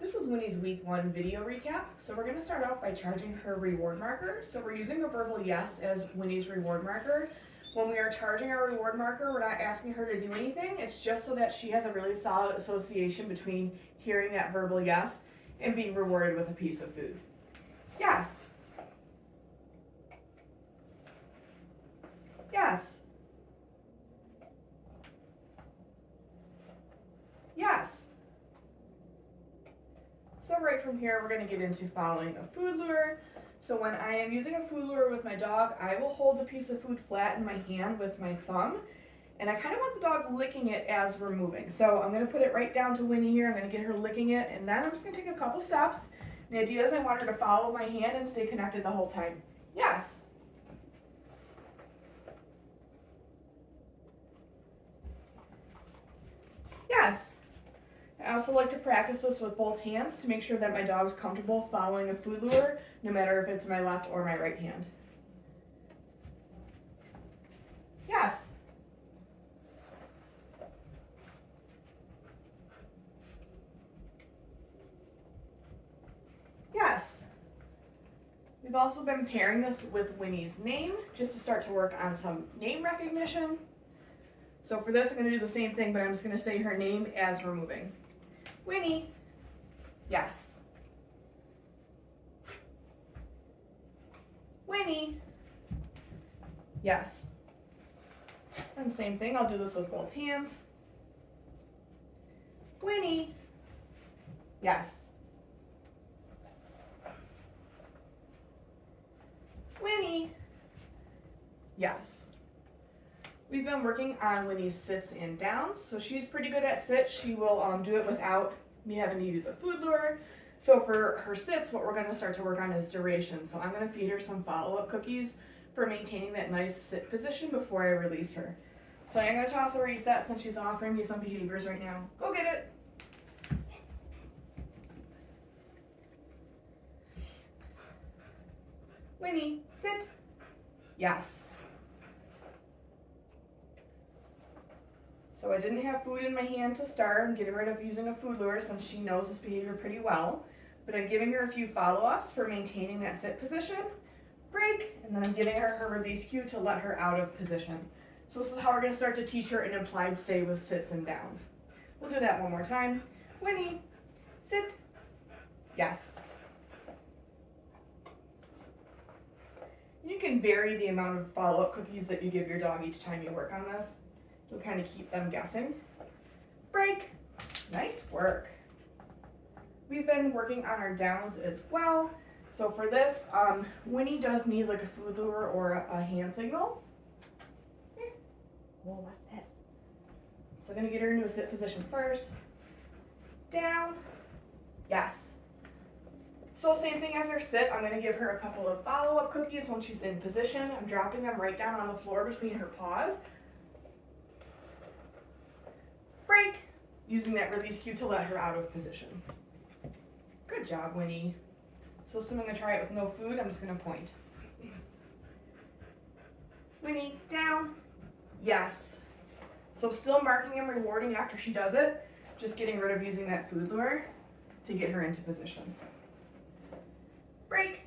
This is Winnie's week 1 video recap. So we're going to start out by charging her reward marker. So we're using a verbal yes as Winnie's reward marker. When we are charging our reward marker, we're not asking her to do anything. It's just so that she has a really solid association between hearing that verbal yes and being rewarded with a piece of food. Yes. Yes. Yes. So right from here, we're going to get into following a food lure. So when I am using a food lure with my dog, I will hold the piece of food flat in my hand with my thumb. And I kind of want the dog licking it as we're moving. So I'm going to put it right down to Winnie here. I'm going to get her licking it. And then I'm just going to take a couple steps. The idea is I want her to follow my hand and stay connected the whole time. Yes. Yes. I also like to practice this with both hands to make sure that my dog's comfortable following a food lure, no matter if it's my left or my right hand. Yes. Yes. We've also been pairing this with Winnie's name, just to start to work on some name recognition. So for this, I'm going to do the same thing, but I'm just going to say her name as we're moving. Winnie. Yes. Winnie. Yes. And same thing, I'll do this with both hands. Winnie. Yes. Winnie. Yes. We've been working on Winnie's sits and downs, so she's pretty good at sit. She will do it without me having to use a food lure. So for her sits, what we're going to start to work on is duration. So I'm going to feed her some follow-up cookies for maintaining that nice sit position before I release her. So I'm going to toss a reset since she's offering me some behaviors right now. Go get it. Winnie, sit. Yes. So I didn't have food in my hand to start. I'm getting rid of using a food lure since she knows this behavior pretty well. But I'm giving her a few follow-ups for maintaining that sit position. Break, and then I'm giving her her release cue to let her out of position. So this is how we're going to start to teach her an implied stay with sits and downs. We'll do that one more time. Winnie, sit. Yes. You can vary the amount of follow-up cookies that you give your dog each time you work on this. You'll kind of keep them guessing. Break. Nice work. We've been working on our downs as well. So for this, Winnie does need like a food lure or a hand signal. Whoa, what's this? So I'm going to get her into a sit position first. Down. Yes. So same thing as her sit, I'm going to give her a couple of follow-up cookies when she's in position. I'm dropping them right down on the floor between her paws. Break, using that release cue to let her out of position. Good job, Winnie. So I'm going to try it with no food. I'm just going to point. Winnie, down. Yes. So still marking and rewarding after she does it, just getting rid of using that food lure to get her into position. Break.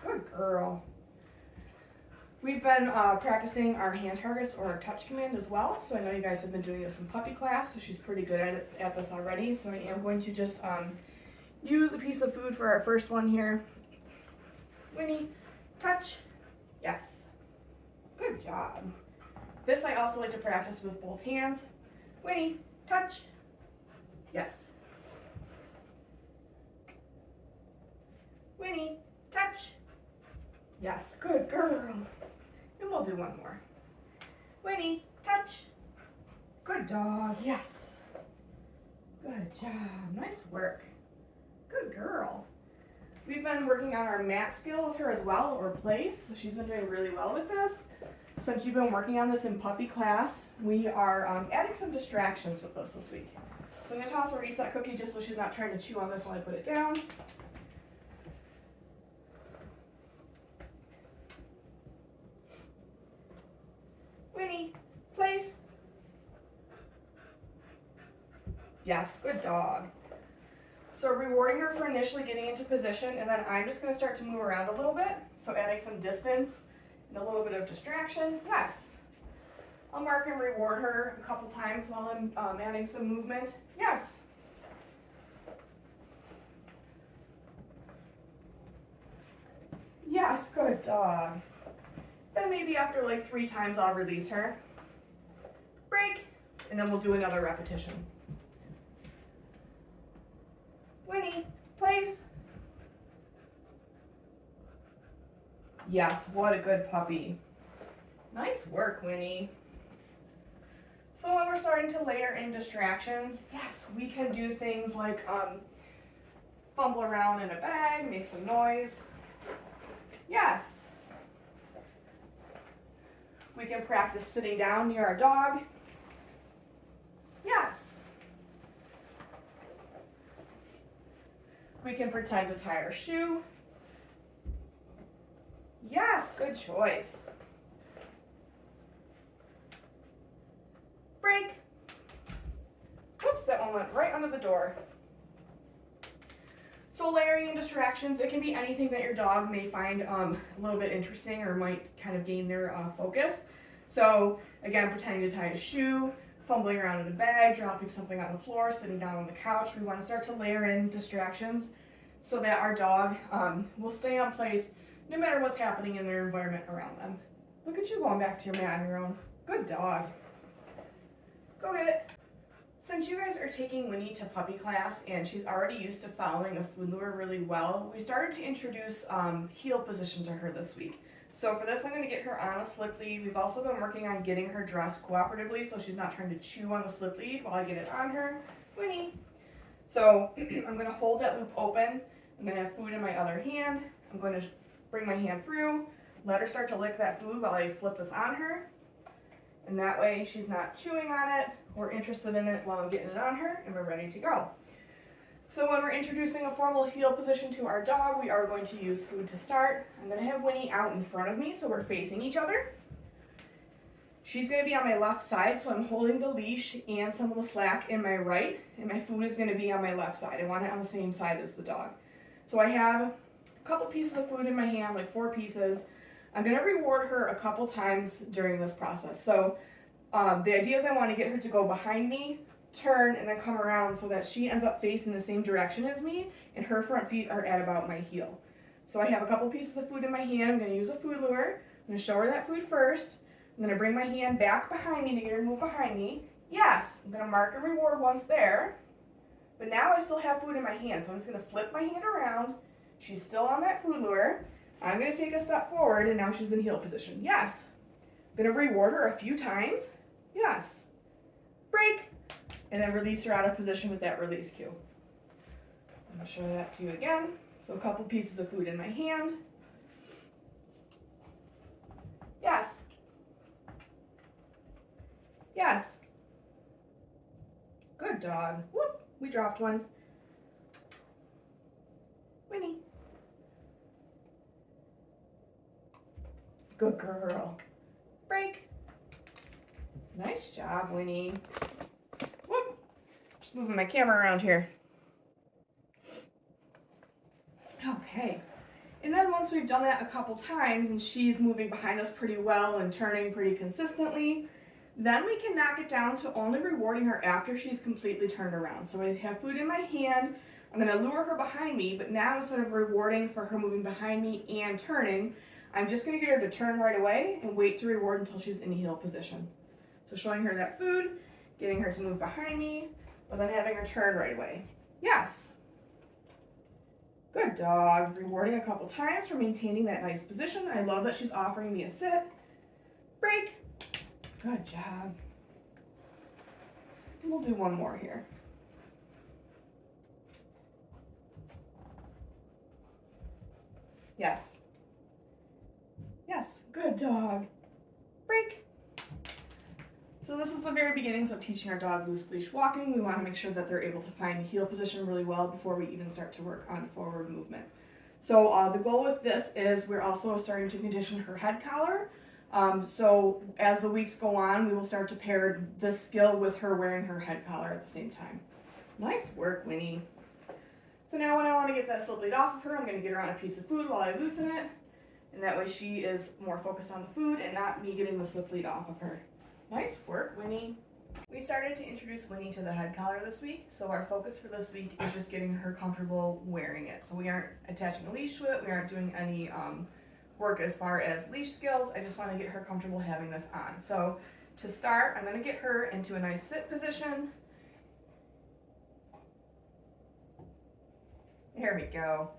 Good girl. We've been practicing our hand targets or our touch command as well. So I know you guys have been doing this in puppy class, so she's pretty good at this already. So I am going to just use a piece of food for our first one here. Winnie, touch. Yes. Good job. This I also like to practice with both hands. Winnie, touch. Yes. Winnie, touch. Yes, good girl. And we'll do one more. Winnie, touch. Good dog, yes. Good job, nice work. Good girl. We've been working on our mat skill with her as well, or place, so she's been doing really well with this. Since you've been working on this in puppy class, we are adding some distractions with this week. So I'm going to toss a reset cookie just so she's not trying to chew on this while I put it down. Winnie, place. Yes, good dog. So rewarding her for initially getting into position, and then I'm just going to start to move around a little bit. So adding some distance and a little bit of distraction. Yes. I'll mark and reward her a couple times while I'm adding some movement. Yes. Yes, good dog. Then maybe after like 3 times I'll release her. Break, and then we'll do another repetition. Winnie, place. Yes, what a good puppy. Nice work, Winnie. So when we're starting to layer in distractions, yes, we can do things like fumble around in a bag, make some noise. Yes. We can practice sitting down near our dog. Yes. We can pretend to tie our shoe. Yes, good choice. Break. Whoops, that one went right under the door. So layering in distractions, it can be anything that your dog may find a little bit interesting or might kind of gain their focus. So again, pretending to tie a shoe, fumbling around in a bag, dropping something on the floor, sitting down on the couch. We want to start to layer in distractions so that our dog will stay on place no matter what's happening in their environment around them. Look at you going back to your mat on your own. Good dog. Go get it. Since you guys are taking Winnie to puppy class and she's already used to following a food lure really well, we started to introduce heel position to her this week. So for this, I'm going to get her on a slip lead. We've also been working on getting her dressed cooperatively so she's not trying to chew on the slip lead while I get it on her. Winnie. So I'm going to hold that loop open. I'm going to have food in my other hand. I'm going to bring my hand through, let her start to lick that food while I slip this on her. And that way she's not chewing on it or interested in it while I'm getting it on her, and we're ready to go. So when we're introducing a formal heel position to our dog, we are going to use food to start. I'm going to have Winnie out in front of me so we're facing each other. She's going to be on my left side, so I'm holding the leash and some of the slack in my right, and my food is going to be on my left side. I want it on the same side as the dog. So I have a couple pieces of food in my hand, like 4 pieces. I'm going to reward her a couple times during this process. So the idea is I want to get her to go behind me, turn, and then come around so that she ends up facing the same direction as me, and her front feet are at about my heel. So I have a couple pieces of food in my hand. I'm going to use a food lure. I'm going to show her that food first. I'm going to bring my hand back behind me to get her to move behind me. Yes, I'm going to mark and reward once there. But now I still have food in my hand, so I'm just going to flip my hand around. She's still on that food lure. I'm going to take a step forward, and now she's in heel position. Yes. I'm going to reward her a few times. Yes. Break. And then release her out of position with that release cue. I'm going to show that to you again. So a couple pieces of food in my hand. Yes. Yes. Good dog. Whoop. We dropped one. Winnie. Good girl. Break. Nice job, Winnie. Whoop. Just moving my camera around here. Okay. And then once we've done that a couple times and she's moving behind us pretty well and turning pretty consistently, then we can knock it down to only rewarding her after she's completely turned around. So I have food in my hand. I'm going to lure her behind me, but now instead of rewarding for her moving behind me and turning, I'm just going to get her to turn right away and wait to reward until she's in heel position. So showing her that food, getting her to move behind me, but then having her turn right away. Yes. Good dog. Rewarding a couple times for maintaining that nice position. I love that she's offering me a sit. Break. Good job. And we'll do one more here. Yes. Yes. Good dog. Break. So this is the very beginnings of teaching our dog loose leash walking. We want to make sure that they're able to find the heel position really well before we even start to work on forward movement. So the goal with this is we're also starting to condition her head collar. So as the weeks go on, we will start to pair this skill with her wearing her head collar at the same time. Nice work, Winnie. So now when I want to get that slip lead off of her, I'm going to get her on a piece of food while I loosen it. And that way she is more focused on the food and not me getting the slip lead off of her. Nice work, Winnie. We started to introduce Winnie to the head collar this week, so our focus for this week is just getting her comfortable wearing it. So we aren't attaching a leash to it, we aren't doing any work as far as leash skills. I just want to get her comfortable having this on. So to start, I'm going to get her into a nice sit position. There we go.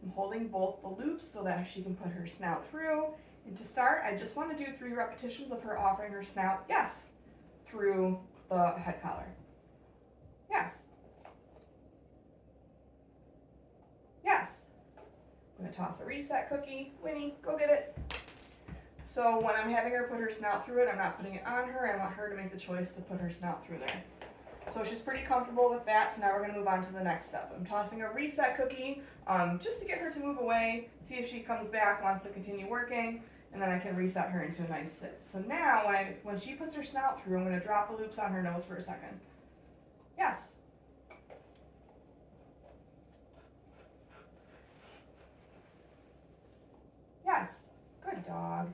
I'm holding both the loops so that she can put her snout through. And to start, I just want to do 3 repetitions of her offering her snout, yes, through the head collar. Yes. Yes. I'm going to toss a reset cookie. Winnie, go get it. So when I'm having her put her snout through it, I'm not putting it on her. I want her to make the choice to put her snout through there. So she's pretty comfortable with that, so now we're going to move on to the next step. I'm tossing a reset cookie just to get her to move away, see if she comes back, wants to continue working, and then I can reset her into a nice sit. So now when she puts her snout through, I'm going to drop the loops on her nose for a second. Yes. Yes. Good dog.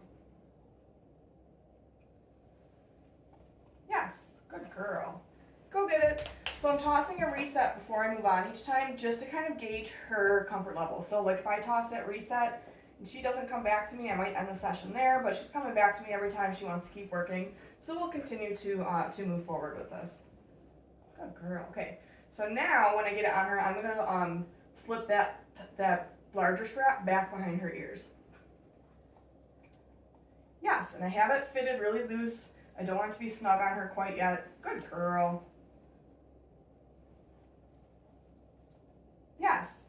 Yes. Good girl. Go get it. So I'm tossing a reset before I move on each time just to kind of gauge her comfort level. So like if I toss that reset and she doesn't come back to me, I might end the session there, but she's coming back to me every time she wants to keep working. So we'll continue to move forward with this. Good girl. Okay. So now when I get it on her, I'm going to slip that larger strap back behind her ears. Yes, and I have it fitted really loose. I don't want it to be snug on her quite yet. Good girl. Yes.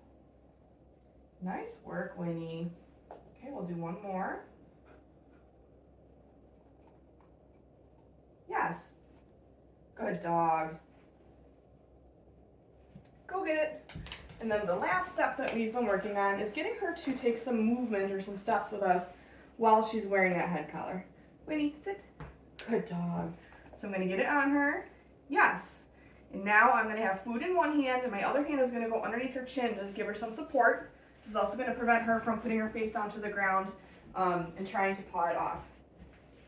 Nice work, Winnie. Okay, we'll do one more. Yes. Good dog. Go get it. And then the last step that we've been working on is getting her to take some movement or some steps with us while she's wearing that head collar. Winnie, sit. Good dog. So I'm going to get it on her. Yes. And now I'm going to have food in one hand and my other hand is going to go underneath her chin to give her some support. This is also going to prevent her from putting her face onto the ground and trying to paw it off.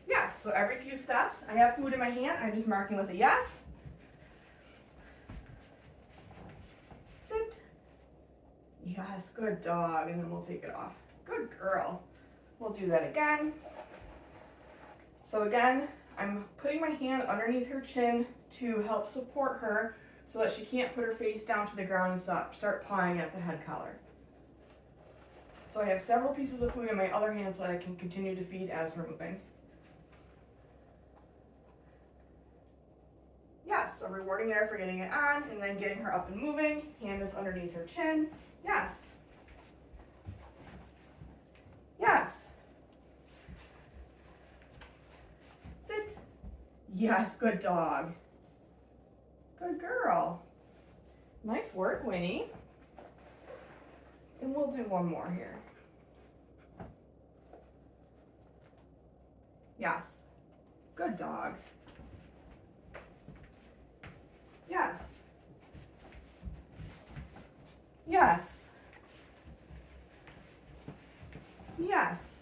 Yes, so every few steps I have food in my hand. I'm just marking with a yes. Sit. Yes, good dog. And then we'll take it off. Good girl. We'll do that again. So again, I'm putting my hand underneath her chin to help support her so that she can't put her face down to the ground and start pawing at the head collar. So I have several pieces of food in my other hand so I can continue to feed as we're moving. Yes, so rewarding there for getting it on and then getting her up and moving. Hand is underneath her chin. Yes. Yes. Sit. Yes, good dog. Good girl. Nice work, Winnie. And we'll do one more here. Yes. Good dog. Yes. Yes. Yes.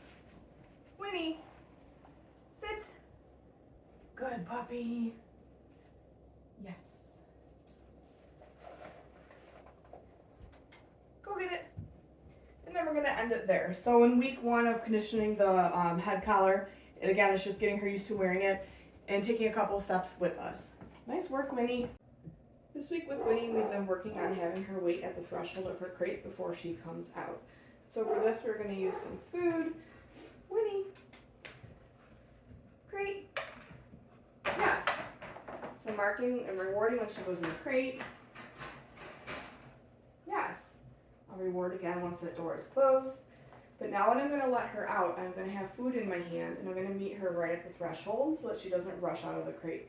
Winnie. Sit. Good puppy. Yes. Go get it. And then we're going to end it there. So in week 1 of conditioning the head collar, and again, it's just getting her used to wearing it and taking a couple steps with us. Nice work, Winnie. This week with Winnie, we've been working on having her wait at the threshold of her crate before she comes out. So for this, we're going to use some food. Winnie. Crate. Yes. So marking and rewarding when she goes in the crate. Yes. I'll reward again once that door is closed. But now when I'm going to let her out, I'm going to have food in my hand and I'm going to meet her right at the threshold so that she doesn't rush out of the crate.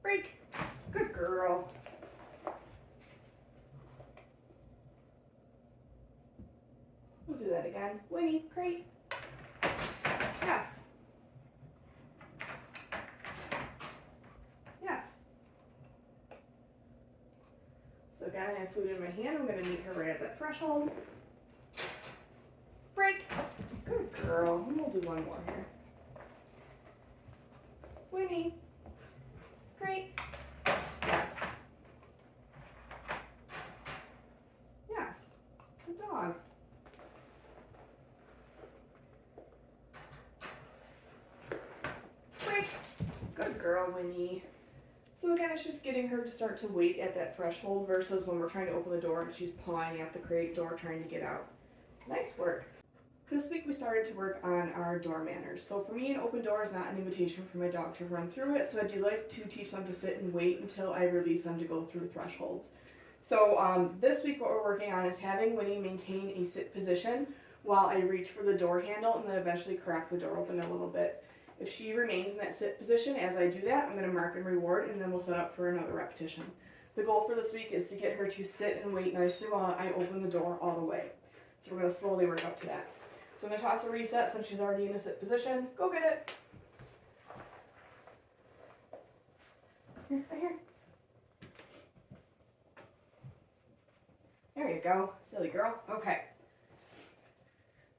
Break. Good girl. We'll do that again. Winnie, crate. again, I have food in my hand. I'm going to meet her right at that threshold. Break. Good girl. And we'll do one more here. Winnie. Great. Yes. Yes. Good dog. Break. Good girl, Winnie. So again, it's just getting her to start to wait at that threshold versus when we're trying to open the door and she's pawing at the crate door trying to get out. Nice work. This week we started to work on our door manners. So for me, an open door is not an invitation for my dog to run through it. So I do like to teach them to sit and wait until I release them to go through thresholds. So this week what we're working on is having Winnie maintain a sit position while I reach for the door handle and then eventually crack the door open a little bit. If she remains in that sit position as I do that, I'm going to mark and reward, and then we'll set up for another repetition. The goal for this week is to get her to sit and wait nicely while I open the door all the way. So we're going to slowly work up to that. So I'm going to toss a reset since she's already in a sit position. Go get it. Here, right here. There you go, silly girl. Okay.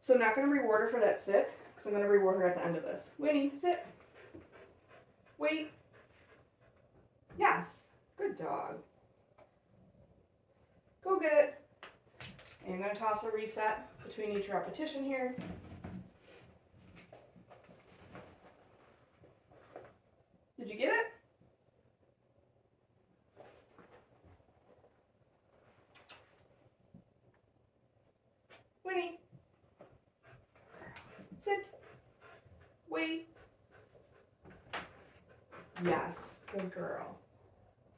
So I'm not going to reward her for that sit, because I'm going to reward her at the end of this. Winnie, sit. Wait. Yes. Good dog. Go get it. And I'm going to toss a reset between each repetition here. Did you get it? Winnie. Sit. Wait. Yes. Good girl.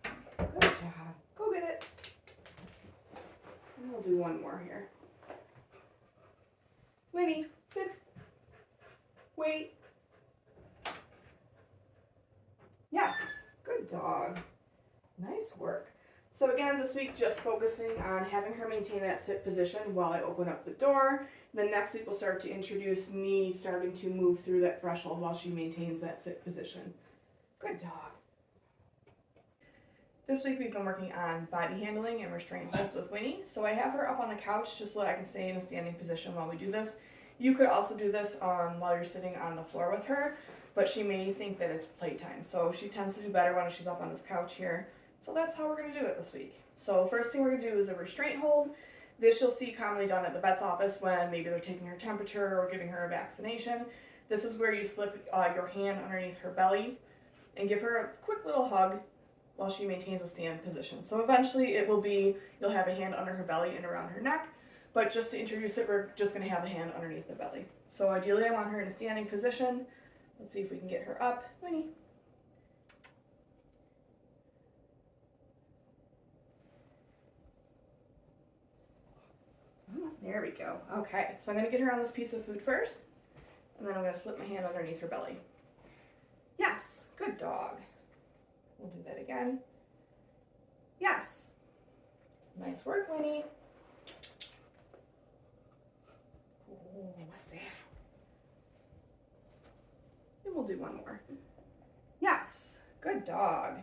Good job. Go get it. And we'll do one more here. Winnie, sit. Wait. Yes. Good dog. Nice work. So again, this week just focusing on having her maintain that sit position while I open up the door. Then next week we'll start to introduce me starting to move through that threshold while she maintains that sit position. Good dog. This week we've been working on body handling and restraint holds with Winnie. So I have her up on the couch just so that I can stay in a standing position while we do this. You could also do this while you're sitting on the floor with her, but she may think that it's playtime. So she tends to do better when she's up on this couch here. So that's how we're going to do it this week. So first thing we're going to do is a restraint hold. This you'll see commonly done at the vet's office when maybe they're taking her temperature or giving her a vaccination. This is where you slip your hand underneath her belly and give her a quick little hug while she maintains a stand position. So eventually it will be, you'll have a hand under her belly and around her neck, but just to introduce it, we're just going to have the hand underneath the belly. So ideally I want her in a standing position. Let's see if we can get her up. Winnie. There we go. Okay, so I'm going to get her on this piece of food first, and then I'm going to slip my hand underneath her belly. Yes, good dog. We'll do that again. Yes. Nice work, Winnie. Oh, what's that? And we'll do one more. Yes, good dog.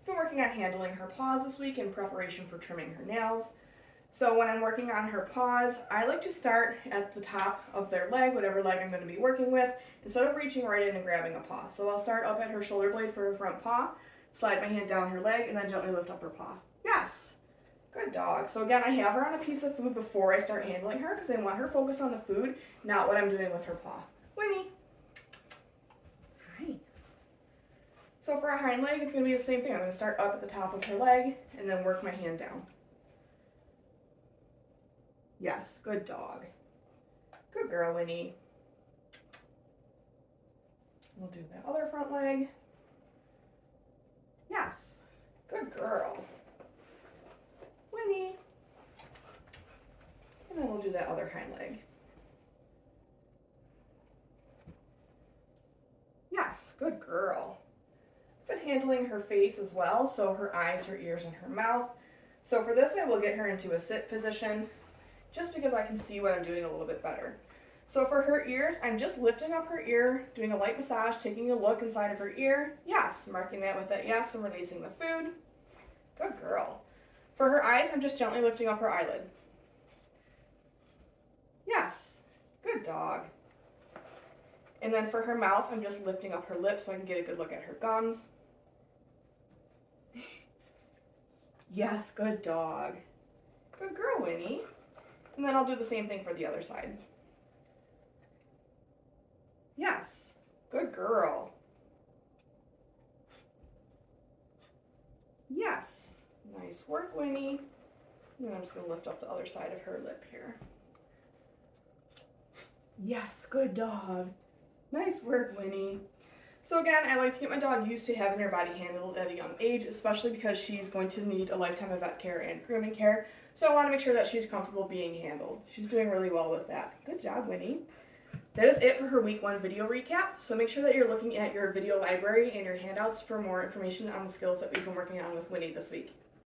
Been working on handling her paws this week in preparation for trimming her nails. So when I'm working on her paws, I like to start at the top of their leg, whatever leg I'm going to be working with, instead of reaching right in and grabbing a paw. So I'll start up at her shoulder blade for her front paw, slide my hand down her leg, and then gently lift up her paw. Yes! Good dog. So again, I have her on a piece of food before I start handling her because I want her focused on the food, not what I'm doing with her paw. Winnie! Hi. So for a hind leg, it's going to be the same thing. I'm going to start up at the top of her leg and then work my hand down. Yes, good dog. Good girl, Winnie. We'll do the other front leg. Yes, good girl. Winnie. And then we'll do that other hind leg. Yes, good girl. But handling her face as well, so her eyes, her ears, and her mouth. So for this, I will get her into a sit position, just because I can see what I'm doing a little bit better. So for her ears, I'm just lifting up her ear, doing a light massage, taking a look inside of her ear. Yes, marking that with that yes, and releasing the food. Good girl. For her eyes, I'm just gently lifting up her eyelid. Yes, good dog. And then for her mouth, I'm just lifting up her lips so I can get a good look at her gums. Yes, good dog. Good girl, Winnie. And then I'll do the same thing for the other side. Yes, good girl. Yes, nice work, Winnie. And then I'm just going to lift up the other side of her lip here. Yes, good dog. Nice work, Winnie. So again, I like to get my dog used to having her body handled at a young age, especially because she's going to need a lifetime of vet care and grooming care. So I want to make sure that she's comfortable being handled. She's doing really well with that. Good job, Winnie. That is it for her week 1 video recap. So make sure that you're looking at your video library and your handouts for more information on the skills that we've been working on with Winnie this week.